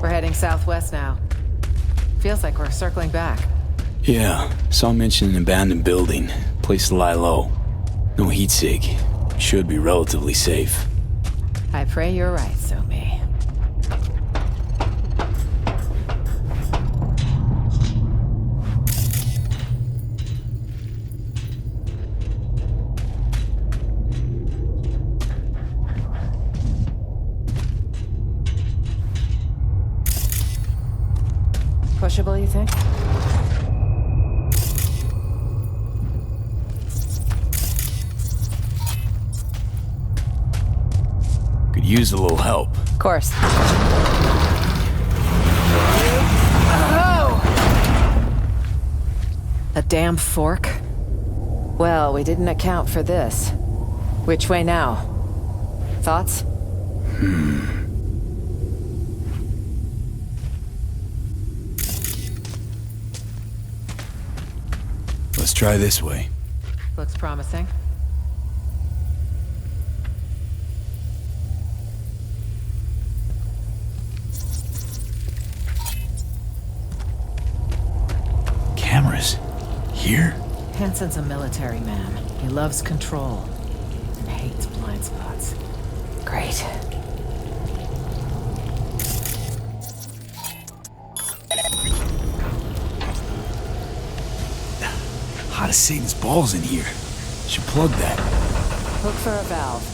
We're heading southwest now. Feels like we're circling back. Yeah, saw mention an abandoned building. Place to lie low. No heat sig. Should be relatively safe. I pray you're right, Somi. Pushable, you think? Could use a little help. Of course. Oh! A damn fork? Well, we didn't account for this. Which way now? Thoughts? Let's try this way. Looks promising. Cameras. Here? Hansen's a military man. He loves control and hates blind spots. Great. Hot as Satan's balls in here. Should plug that. Look for a valve.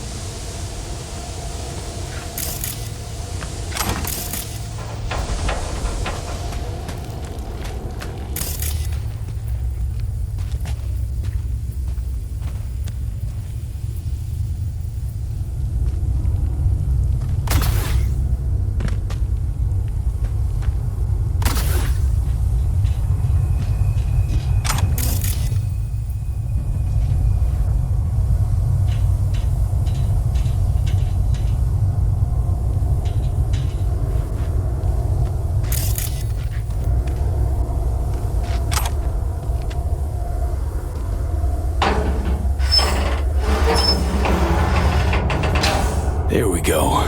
There we go.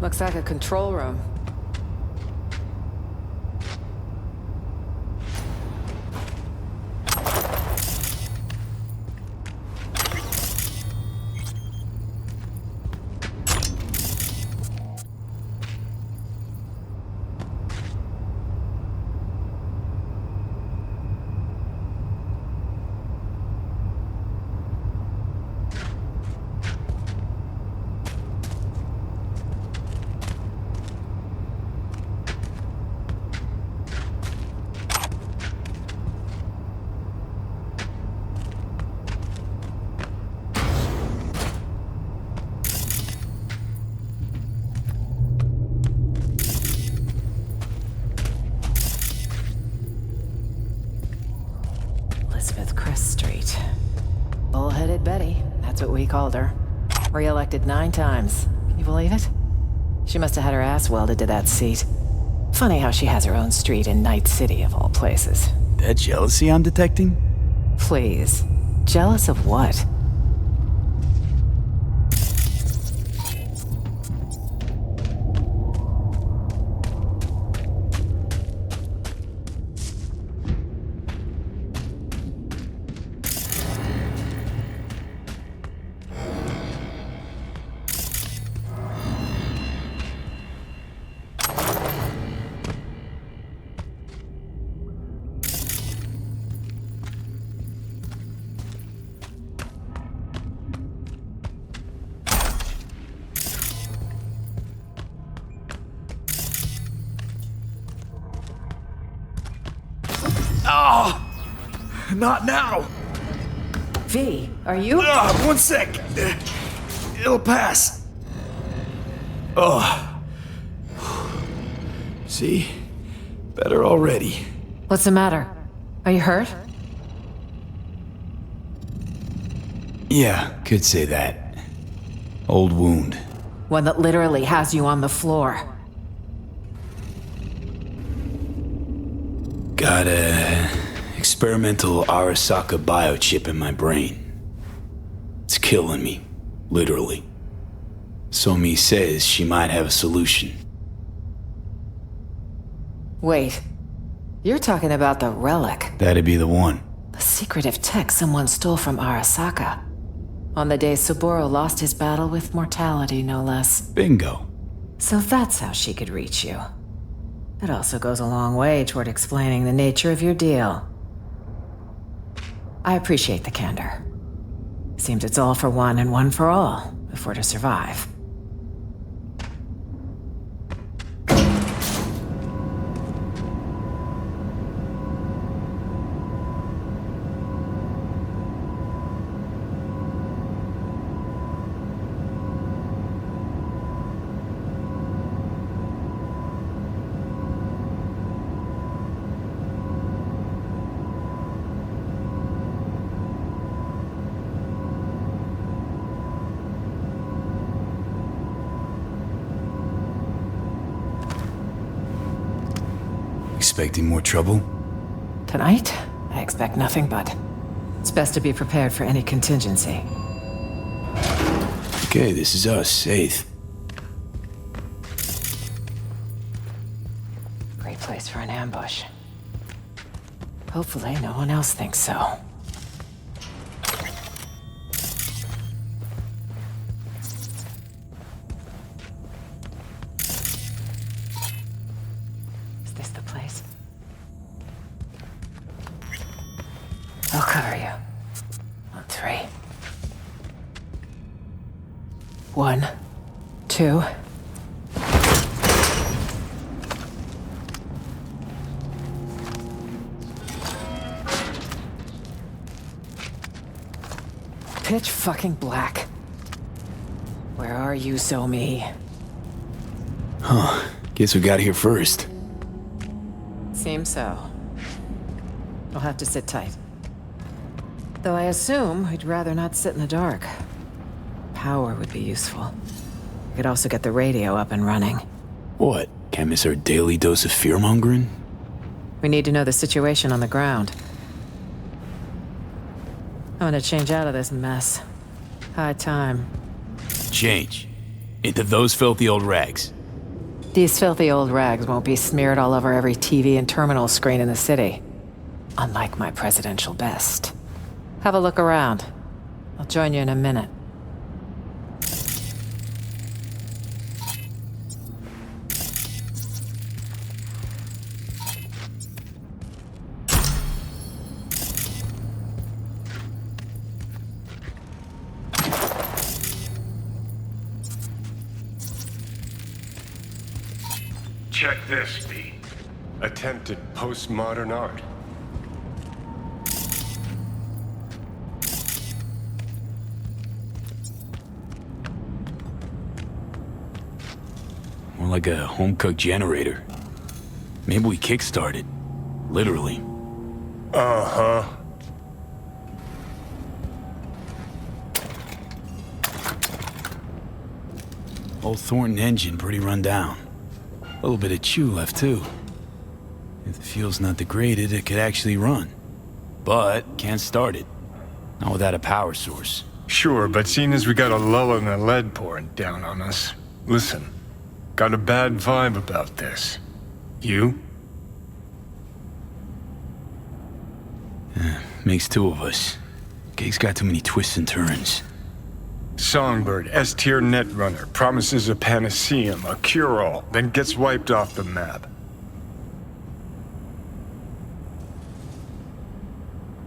Looks like a control room. Bullheaded Betty, that's what we called her. Re-elected 9 times. Can you believe it? She must have had her ass welded to that seat. Funny how she has her own street in Night City, of all places. That jealousy I'm detecting? Please. Jealous of what? Not now! V, are you? 1 sec! It'll pass. Oh. See? Better already. What's the matter? Are you hurt? Yeah, could say that. Old wound. One that literally has you on the floor. Got a experimental Arasaka biochip in my brain. It's killing me, literally. Somi says she might have a solution. Wait. You're talking about the relic. That'd be the one. The secretive tech someone stole from Arasaka. On the day Saburo lost his battle with mortality, no less. Bingo. So that's how she could reach you. It also goes a long way toward explaining the nature of your deal. I appreciate the candor. Seems it's all for one and one for all, if we're to survive. Expecting more trouble? Tonight, I expect nothing but. It's best to be prepared for any contingency. Okay, this is us, Eighth. Great place for an ambush. Hopefully, no one else thinks so. Is this the place? I'll cover you. On 3. 1, 2. Pitch fucking black. Where are you, Somi? Huh. Guess we got here first. Seems so. I'll have to sit tight. Though I assume we'd rather not sit in the dark. Power would be useful. We could also get the radio up and running. What? Can't miss our daily dose of fear-mongering? We need to know the situation on the ground. I'm gonna change out of this mess. High time. Change. Into those filthy old rags. These filthy old rags won't be smeared all over every TV and terminal screen in the city. Unlike my presidential best. Have a look around. I'll join you in a minute. Check this, V. Attempted postmodern art. More like a home-cooked generator. Maybe we kick-started. Literally. Uh-huh. Old Thornton engine pretty run down. A little bit of chew left, too. If the fuel's not degraded, it could actually run. But can't start it. Not without a power source. Sure, but seeing as we got a lull in the lead pouring down on us, listen, got a bad vibe about this. You? Makes two of us. Gig's got too many twists and turns. Songbird, S-tier Netrunner, promises a panaceum, a cure-all, then gets wiped off the map.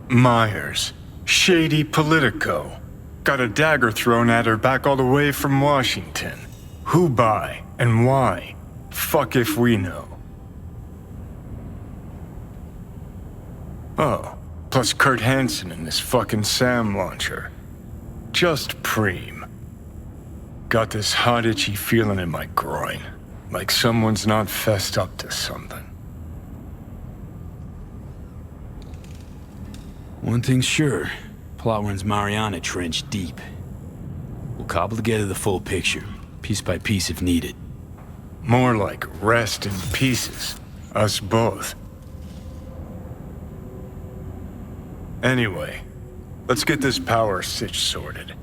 Myers, shady Politico. Got a dagger thrown at her back all the way from Washington. Who by and why? Fuck if we know. Oh, plus Kurt Hansen and this fucking SAM launcher. Just preem. Got this hot itchy feeling in my groin. Like someone's not fessed up to something. One thing's sure. Plot runs Mariana Trench deep. We'll cobble together the full picture, piece by piece if needed. More like rest in pieces. Us both. Anyway, let's get this power sitch sorted.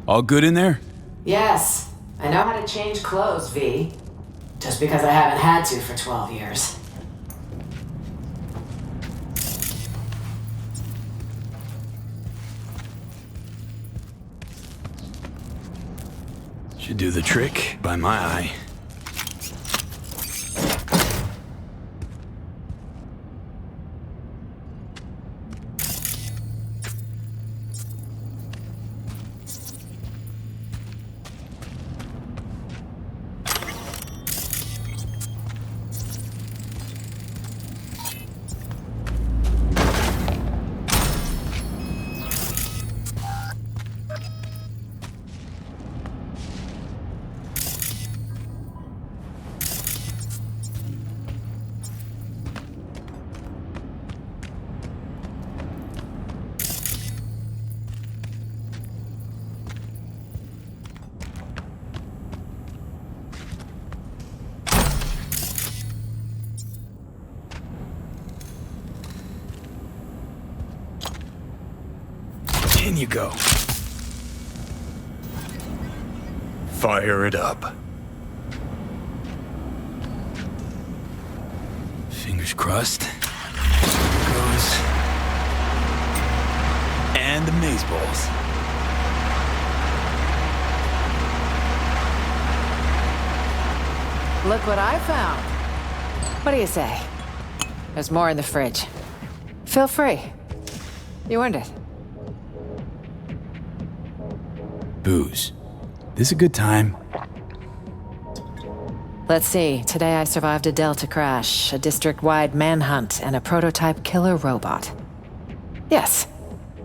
All good in there? Yes. I know how to change clothes, V. Just because I haven't had to for 12 years. Should do the trick, by my eye. In you go. Fire it up. Fingers crossed. Here goes. And the maze balls. Look what I found. What do you say? There's more in the fridge. Feel free. You earned it. Booze. This a good time? Let's see. Today I survived a Delta crash, a district-wide manhunt, and a prototype killer robot. Yes,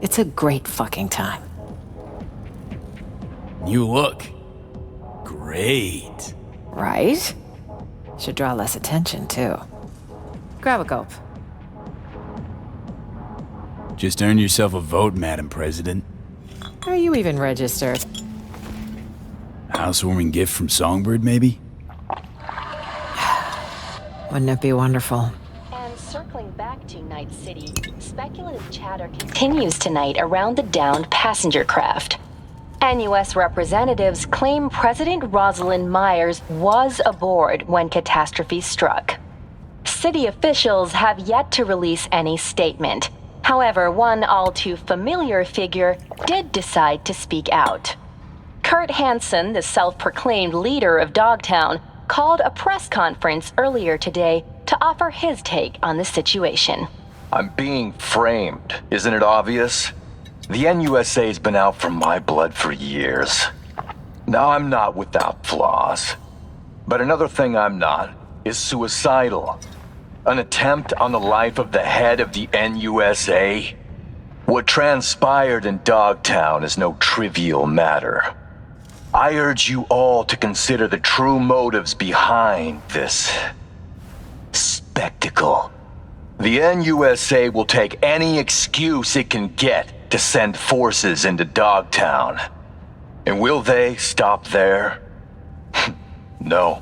it's a great fucking time. You look great. Right? Should draw less attention, too. Grab a gulp. Just earned yourself a vote, Madam President. Are you even registered? Housewarming gift from Songbird, maybe? Wouldn't it be wonderful? And circling back to Night City, Speculative chatter continues tonight around the downed passenger craft. NUS representatives claim President Rosalind Myers was aboard when catastrophe struck. City officials have yet to release any statement. However, one all too familiar figure did decide to speak out. Kurt Hansen, the self-proclaimed leader of Dogtown, called a press conference earlier today to offer his take on the situation. I'm being framed, isn't it obvious? The NUSA's been out for my blood for years. Now, I'm not without flaws. But another thing I'm not is suicidal. An attempt on the life of the head of the NUSA? What transpired in Dogtown is no trivial matter. I urge you all to consider the true motives behind this spectacle. The NUSA will take any excuse it can get to send forces into Dogtown. And will they stop there? No.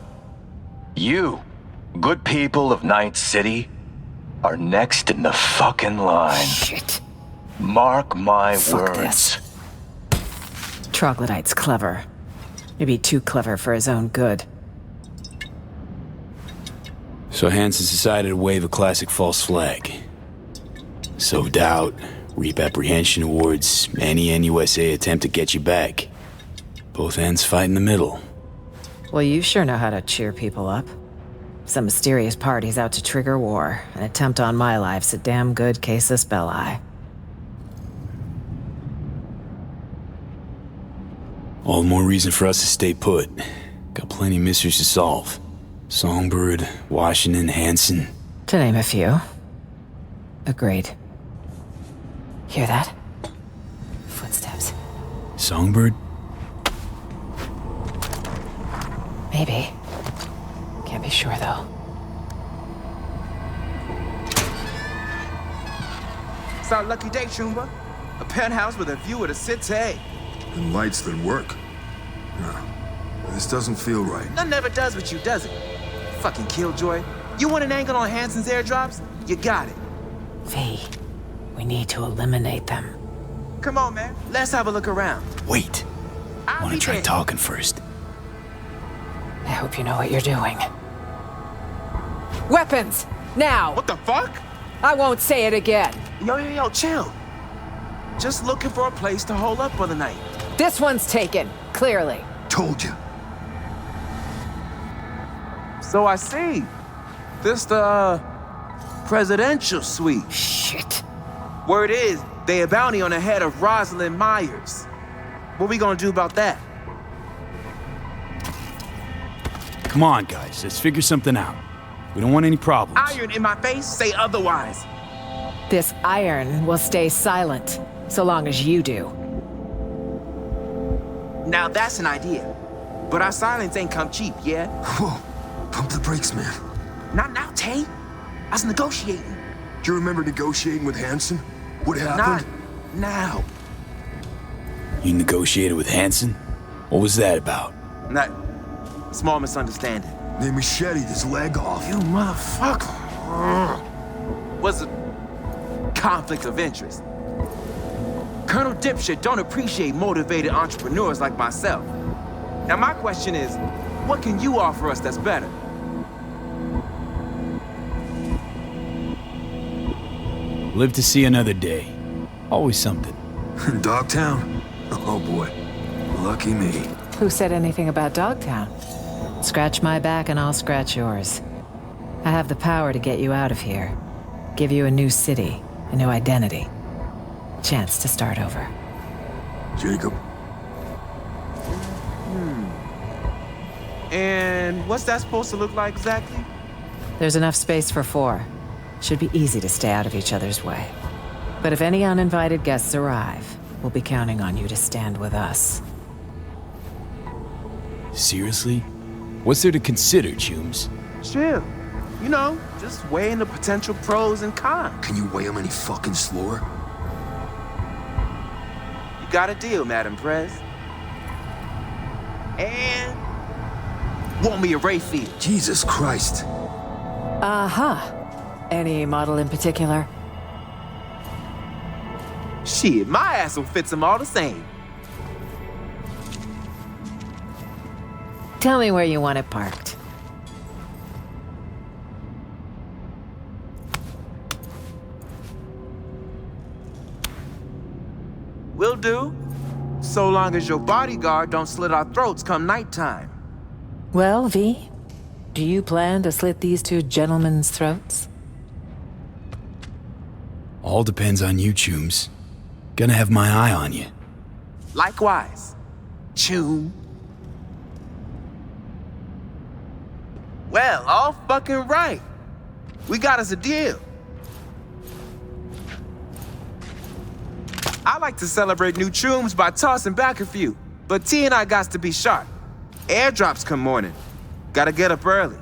You, good people of Night City, are next in the fucking line. Shit. Mark my Fuck words. this. Troglodyte's clever. Maybe too clever for his own good. So Hansen's decided to wave a classic false flag. Sow doubt, reap apprehension towards any NUSA attempt to get you back. Both ends fight in the middle. Well, you sure know how to cheer people up. Some mysterious party's out to trigger war. An attempt on my life's a damn good casus belli. All the more reason for us to stay put. Got plenty of mysteries to solve. Songbird, Washington, Hansen. To name a few. Agreed. Hear that? Footsteps. Songbird? Maybe. Can't be sure, though. It's our lucky day, Chumba. A penthouse with a view of the city. And lights that work. No, this doesn't feel right. None never does with you, does it? Fucking killjoy. You want an angle on Hansen's airdrops? You got it. V, we need to eliminate them. Come on, man. Let's have a look around. Wait. I want to try talking first. I hope you know what you're doing. Weapons! Now! What the fuck? I won't say it again. Yo, chill. Just looking for a place to hold up for the night. This one's taken, clearly. Told you. So I see. This the, presidential suite. Shit. Word is, they a bounty on the head of Rosalind Myers. What we gonna do about that? Come on, guys. Let's figure something out. We don't want any problems. Iron in my face, say otherwise. This iron will stay silent, so long as you do. Now that's an idea. But our silence ain't come cheap, yeah? Whoa. Pump the brakes, man. Not now, Tay. I was negotiating. Do you remember negotiating with Hansen? What Not happened? now. You negotiated with Hansen? What was that about? Not small misunderstanding. They macheted his leg off. You motherfucker. Was a conflict of interest. Colonel Dipshit don't appreciate motivated entrepreneurs like myself. Now my question is, what can you offer us that's better? Live to see another day. Always something. Dogtown? Oh boy. Lucky me. Who said anything about Dogtown? Scratch my back and I'll scratch yours. I have the power to get you out of here. Give you a new city, a new identity. Chance to start over. Jacob. And what's that supposed to look like exactly? There's enough space for 4. Should be easy to stay out of each other's way. But if any uninvited guests arrive, we'll be counting on you to stand with us. Seriously? What's there to consider, Chooms? Chill. You know, just weighing the potential pros and cons. Can you weigh him any fucking slower? You got a deal, Madam Prez. And want me a ray field. Jesus Christ. Uh-huh. Any model in particular? Shit, my ass will fit them all the same. Tell me where you want it parked. Will do. So long as your bodyguard don't slit our throats come nighttime. Well, V, do you plan to slit these two gentlemen's throats? All depends on you, Chooms. Gonna have my eye on you. Likewise. Choom. Well, all fucking right. We got us a deal. I like to celebrate new chooms by tossing back a few, but T and I got to be sharp. Airdrops come morning. Gotta get up early.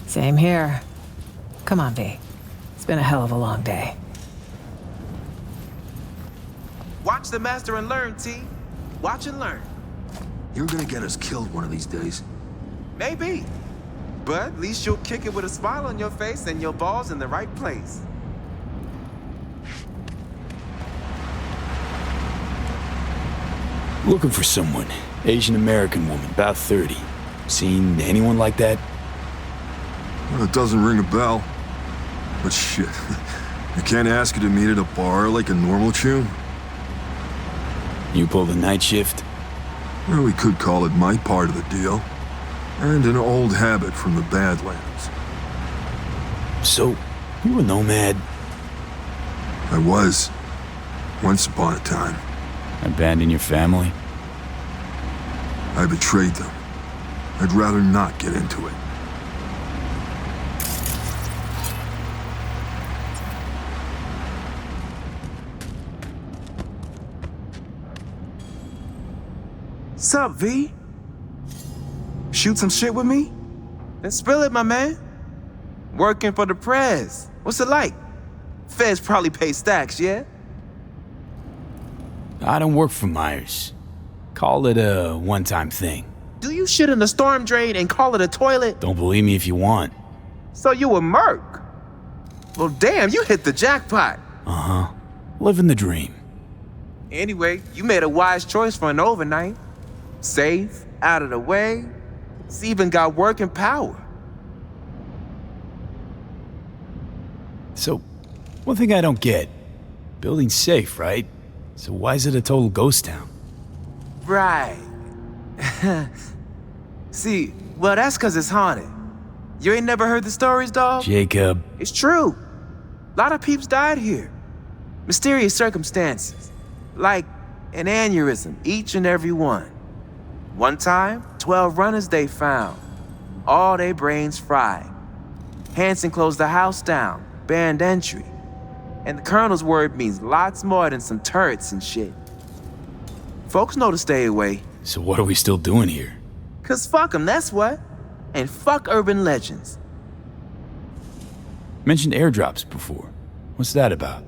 Same here. Come on, V. It's been a hell of a long day. Watch the master and learn, T. Watch and learn. You're gonna get us killed one of these days. Maybe. But at least you'll kick it with a smile on your face and your balls in the right place. Looking for someone. Asian American woman, about 30. Seen anyone like that? Well, it doesn't ring a bell. But shit, you can't ask her to meet at a bar like a normal tune. You pull the night shift? Well, we could call it my part of the deal. And an old habit from the Badlands. So, you a nomad? I was. Once upon a time. Abandon your family? I betrayed them. I'd rather not get into it. Sup, V? Shoot some shit with me? Then spill it, my man. Working for the press. What's it like? Feds probably pay stacks, yeah? I don't work for Myers. Call it a one-time thing. Do you shit in the storm drain and call it a toilet? Don't believe me if you want. So you a merc? Well, damn, you hit the jackpot. Uh-huh. Living the dream. Anyway, you made a wise choice for an overnight. Safe, out of the way. It's even got working power. So, one thing I don't get. Building's safe, right? So why is it a total ghost town? Right. See, well, that's because it's haunted. You ain't never heard the stories, dog? Jacob. It's true. A lot of peeps died here. Mysterious circumstances. Like an aneurysm, each and every one. One time, 12 runners they found. All their brains fried. Hanson closed the house down, banned entry. And the colonel's word means lots more than some turrets and shit. Folks know to stay away. So what are we still doing here? 'Cause fuck them, that's what. And fuck urban legends. Mentioned airdrops before. What's that about?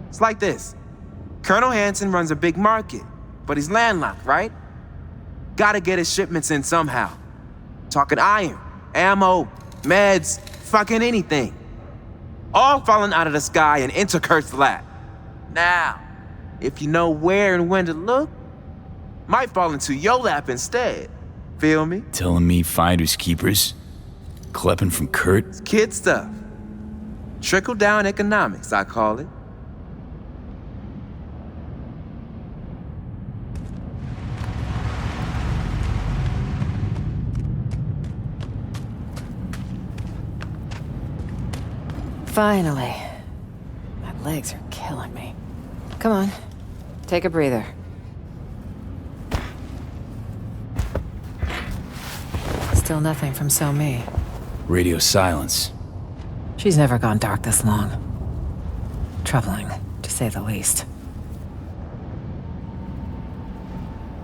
It's like this. Colonel Hanson runs a big market, but he's landlocked, right? Gotta get his shipments in somehow. Talking iron, ammo, meds, fucking anything. All falling out of the sky in Intercursed lap. Now, if you know where and when to look, might fall into your lap instead. Feel me? Telling me finders keepers? Klepping from Kurt? It's kid stuff. Trickle-down economics, I call it. Finally. My legs are killing me. Come on, take a breather. Still nothing from So Mi. Radio silence. She's never gone dark this long. Troubling, to say the least.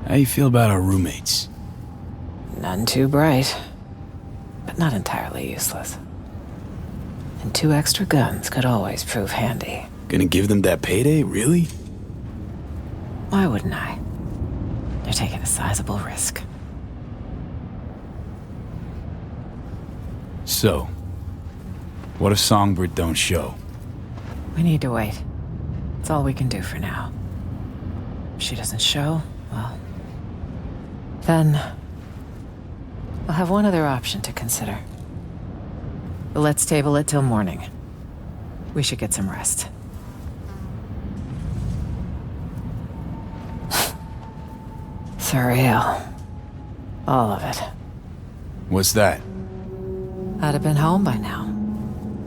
How you feel about our roommates? None too bright, but not entirely useless. And 2 extra guns could always prove handy. Gonna give them that payday, really? Why wouldn't I? They're taking a sizable risk. So, what if Songbird don't show? We need to wait. It's all we can do for now. If she doesn't show, well... then... we'll have one other option to consider. But let's table it till morning. We should get some rest. Surreal. All of it. What's that? I'd have been home by now.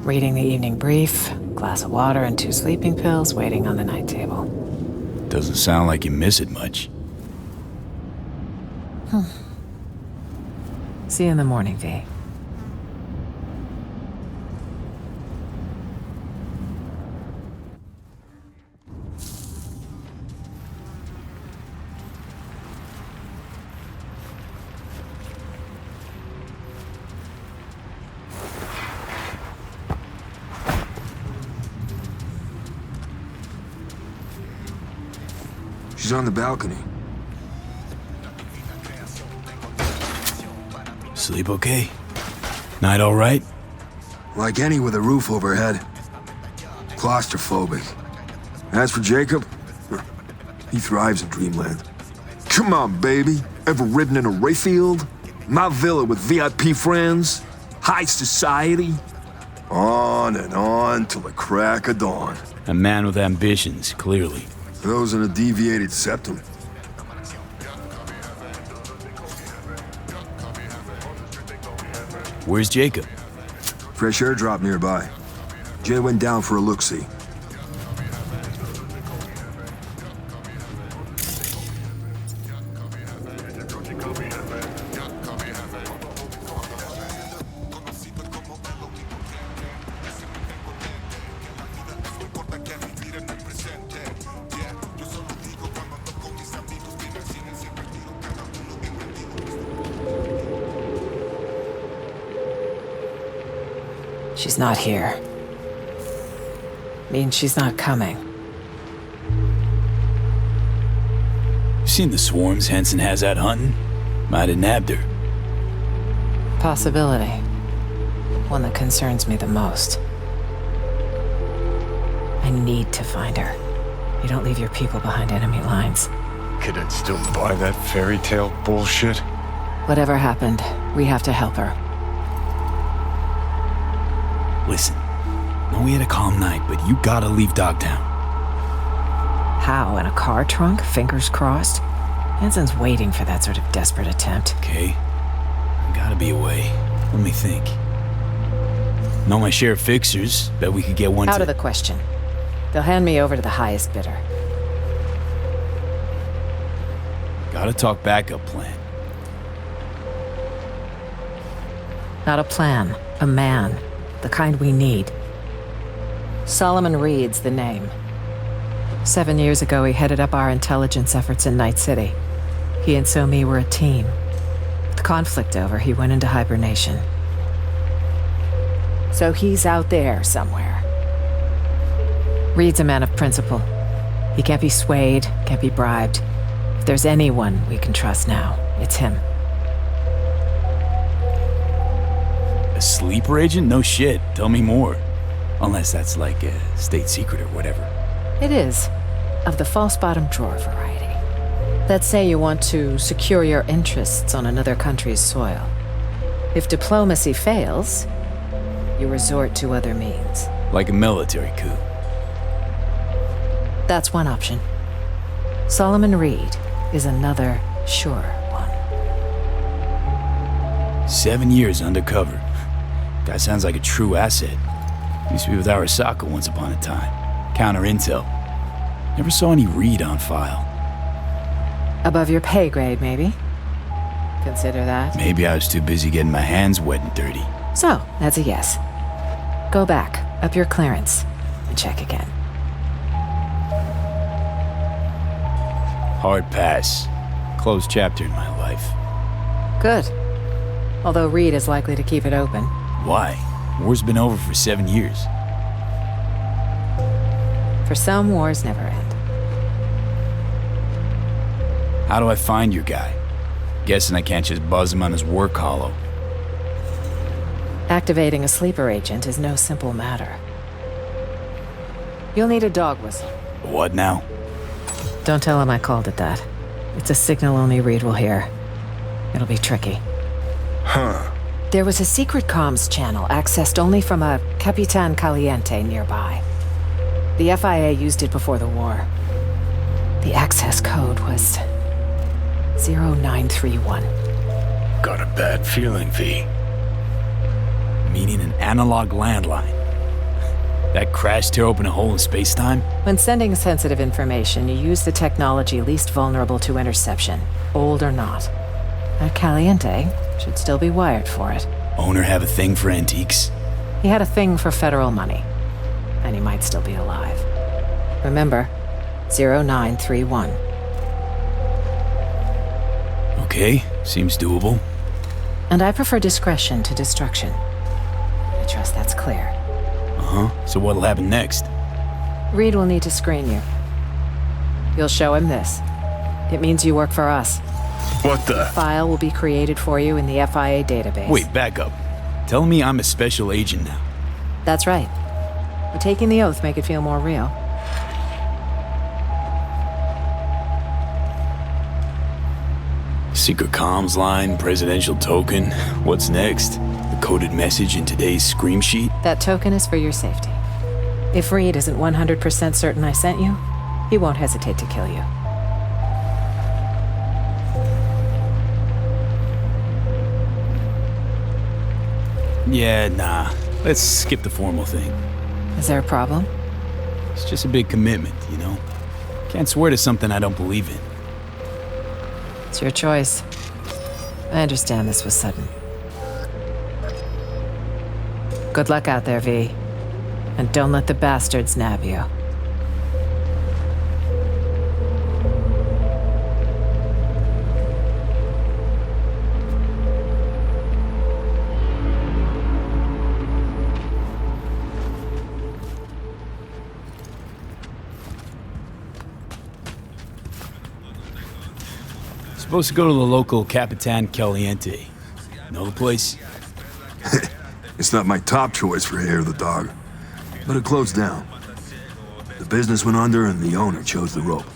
Reading the evening brief, glass of water and 2 sleeping pills waiting on the night table. Doesn't sound like you miss it much. See you in the morning, V. She's on the balcony. Sleep okay? Night all right? Like any with a roof overhead. Claustrophobic. As for Jacob, he thrives in dreamland. Come on, baby. Ever ridden in a Rayfield? My villa with VIP friends? High society? On and on till the crack of dawn. A man with ambitions, clearly. Those in a deviated septum. Where's Jacob? Fresh airdrop nearby. Jay went down for a look-see. She's not here. Means she's not coming. You seen the swarms Henson has out hunting? Might have nabbed her. Possibility. One that concerns me the most. I need to find her. You don't leave your people behind enemy lines. Could I still buy that fairy tale bullshit? Whatever happened, we have to help her. Listen, know we had a calm night, but you gotta leave Dogtown. How, in a car trunk? Fingers crossed? Hanson's waiting for that sort of desperate attempt. Okay. I gotta be away. Let me think. Know my share of fixers. Bet we could get one Out of the question. They'll hand me over to the highest bidder. Gotta talk backup plan. Not a plan, a man. The kind we need. Solomon Reed's the name. 7 years ago, he headed up our intelligence efforts in Night City. He and So-Mi were a team. With conflict over, he went into hibernation. So he's out there somewhere. Reed's a man of principle. He can't be swayed, can't be bribed. If there's anyone we can trust now, it's him. A sleeper agent? No shit. Tell me more. Unless that's like a state secret or whatever. It is. Of the false bottom drawer variety. Let's say you want to secure your interests on another country's soil. If diplomacy fails, you resort to other means. Like a military coup. That's one option. Solomon Reed is another sure one. 7 years undercover. Guy sounds like a true asset. Used to be with Arasaka once upon a time. Counter intel. Never saw any Reed on file. Above your pay grade, maybe? Consider that. Maybe I was too busy getting my hands wet and dirty. So, that's a yes. Go back, up your clearance, and check again. Hard pass. Closed chapter in my life. Good. Although Reed is likely to keep it open. Why? War's been over for 7 years. For some, wars never end. How do I find your guy? Guessing I can't just buzz him on his work hollow. Activating a sleeper agent is no simple matter. You'll need a dog whistle. What now? Don't tell him I called it that. It's a signal only Reed will hear. It'll be tricky. Huh. There was a secret comms channel accessed only from a Capitan Caliente nearby. The FIA used it before the war. The access code was 0931. Got a bad feeling, V. Meaning an analog landline. That crash tear open a hole in space-time? When sending sensitive information, you use the technology least vulnerable to interception, old or not. That Caliente should still be wired for it. Owner have a thing for antiques? He had a thing for federal money, and he might still be alive. Remember, 0931. Okay, seems doable. And I prefer discretion to destruction. I trust that's clear. Uh-huh, so what'll happen next? Reed will need to screen you. You'll show him this. It means you work for us. What the? File will be created for you in the FIA database. Wait, back up. Telling me I'm a special agent now. That's right. But taking the oath make it feel more real. Secret comms line, presidential token. What's next? The coded message in today's scream sheet? That token is for your safety. If Reed isn't 100% certain I sent you, he won't hesitate to kill you. Yeah, nah. Let's skip the formal thing. Is there a problem? It's just a big commitment, you know? Can't swear to something I don't believe in. It's your choice. I understand this was sudden. Good luck out there, V. And don't let the bastards nab you. Supposed to go to the local Capitan Caliente. Know the place? It's not my top choice for hair of the dog, but it closed down. The business went under and the owner chose the rope.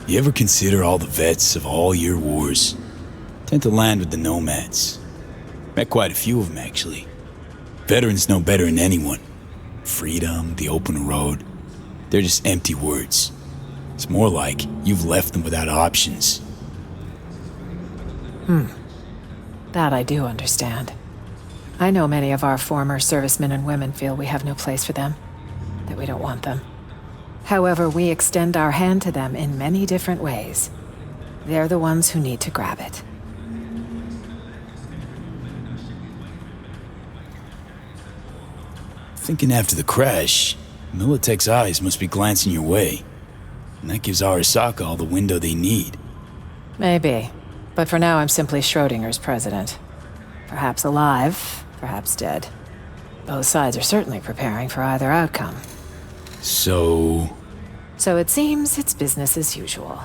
You ever consider all the vets of all your wars? Tend to land with the nomads. Met quite a few of them, actually. Veterans know better than anyone. Freedom, the open road. They're just empty words. It's more like you've left them without options. That I do understand. I know many of our former servicemen and women feel we have no place for them, that we don't want them. However, we extend our hand to them in many different ways. They're the ones who need to grab it. Thinking after the crash, Militech's eyes must be glancing your way. And that gives Arasaka all the window they need. Maybe. But for now, I'm simply Schrodinger's president. Perhaps alive, perhaps dead. Both sides are certainly preparing for either outcome. So So it seems it's business as usual.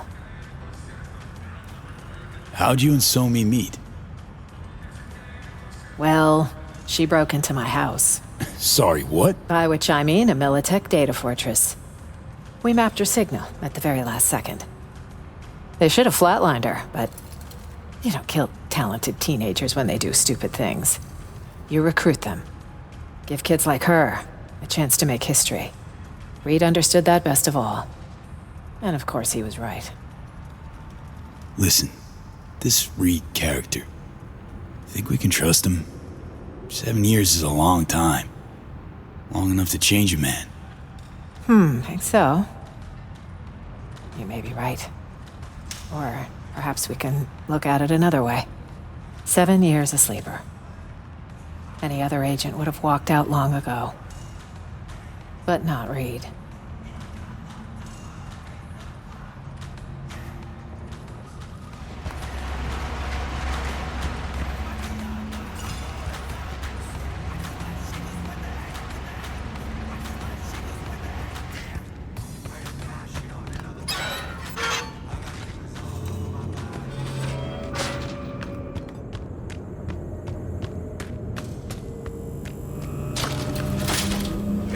how'd you and Somi meet? Well, she broke into my house. Sorry, what? By which I mean a Militech data fortress. We mapped her signal at the very last second. They should have flatlined her, but you don't kill talented teenagers when they do stupid things. You recruit them. Give kids like her a chance to make history. Reed understood that best of all. And of course he was right. Listen, this Reed character. Think we can trust him? 7 years is a long time. Long enough to change a man. Think so. You may be right. Or perhaps we can look at it another way. 7 years a sleeper. Any other agent would have walked out long ago. But not Reed.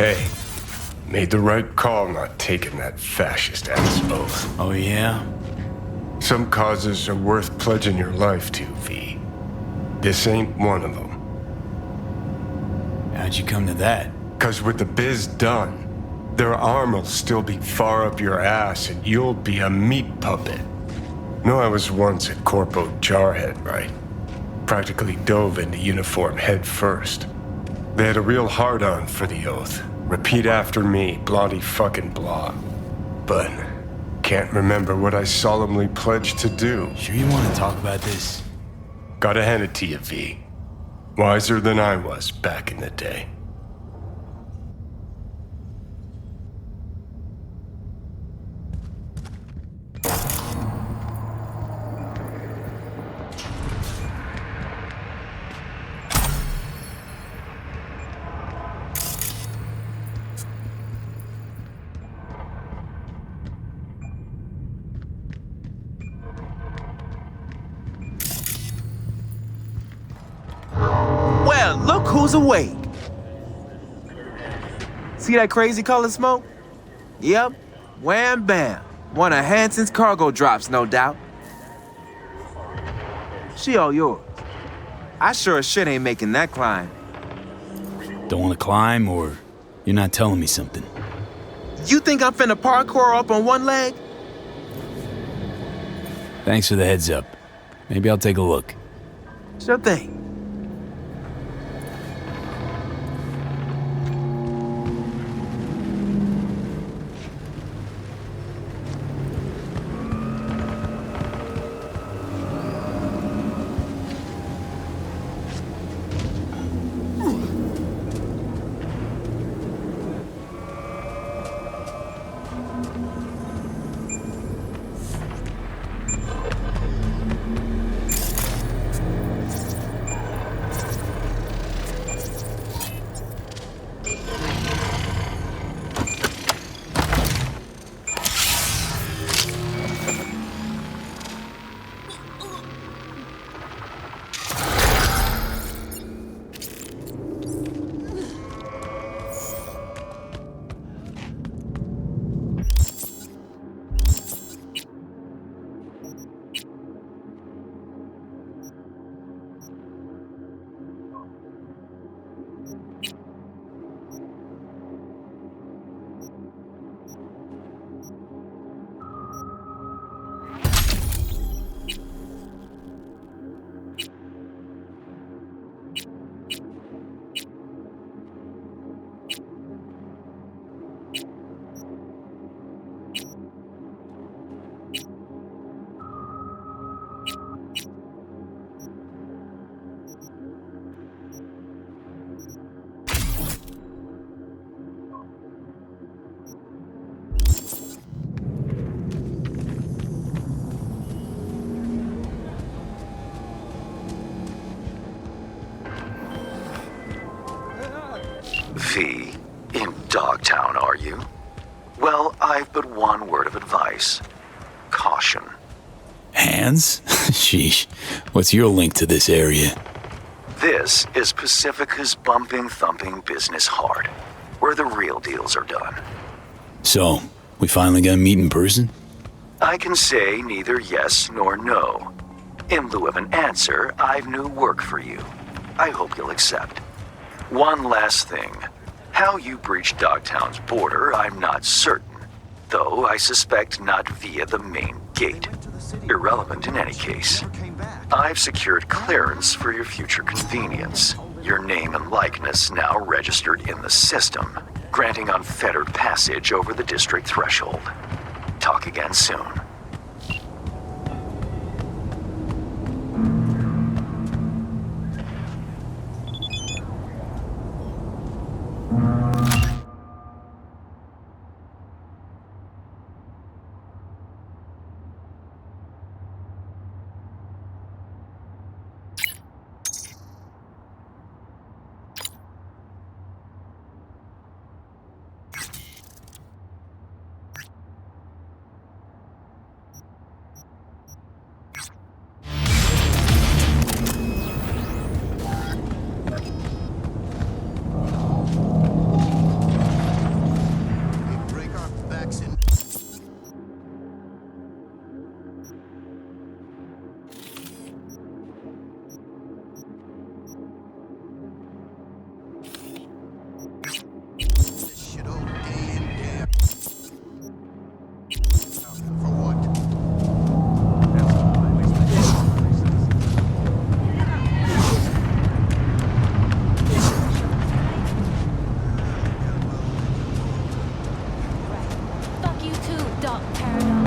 Hey, made the right call not taking that fascist-ass oath. Oh, yeah? Some causes are worth pledging your life to, V. This ain't one of them. How'd you come to that? 'Cause with the biz done, their arm'll still be far up your ass and you'll be a meat puppet. No, I was once at Corpo Jarhead, right? Practically dove into uniform head first. They had a real hard-on for the oath. Repeat after me, bloody fucking blah. But can't remember what I solemnly pledged to do. Sure you want to talk about this? Gotta hand it to you, V. Wiser than I was back in the day. Well, look who's awake. See that crazy color smoke? Yep. Wham bam. One of Hanson's cargo drops, no doubt. She all yours. I sure as shit ain't making that climb. Don't want to climb, or you're not telling me something? You think I'm finna parkour up on one leg? Thanks for the heads up. Maybe I'll take a look. Sure thing. V, in Dogtown, are you? Well, I've but one word of advice. Caution. Hands? Sheesh. What's your link to this area? This is Pacifica's bumping, thumping business heart, where the real deals are done. So, we finally got to meet in person? I can say neither yes nor no. In lieu of an answer, I've new work for you. I hope you'll accept. One last thing. How you breached Dogtown's border, I'm not certain. Though I suspect not via the main gate. Irrelevant in any case. I've secured clearance for your future convenience. Your name and likeness now registered in the system, granting unfettered passage over the district threshold. Talk again soon. dark paradox.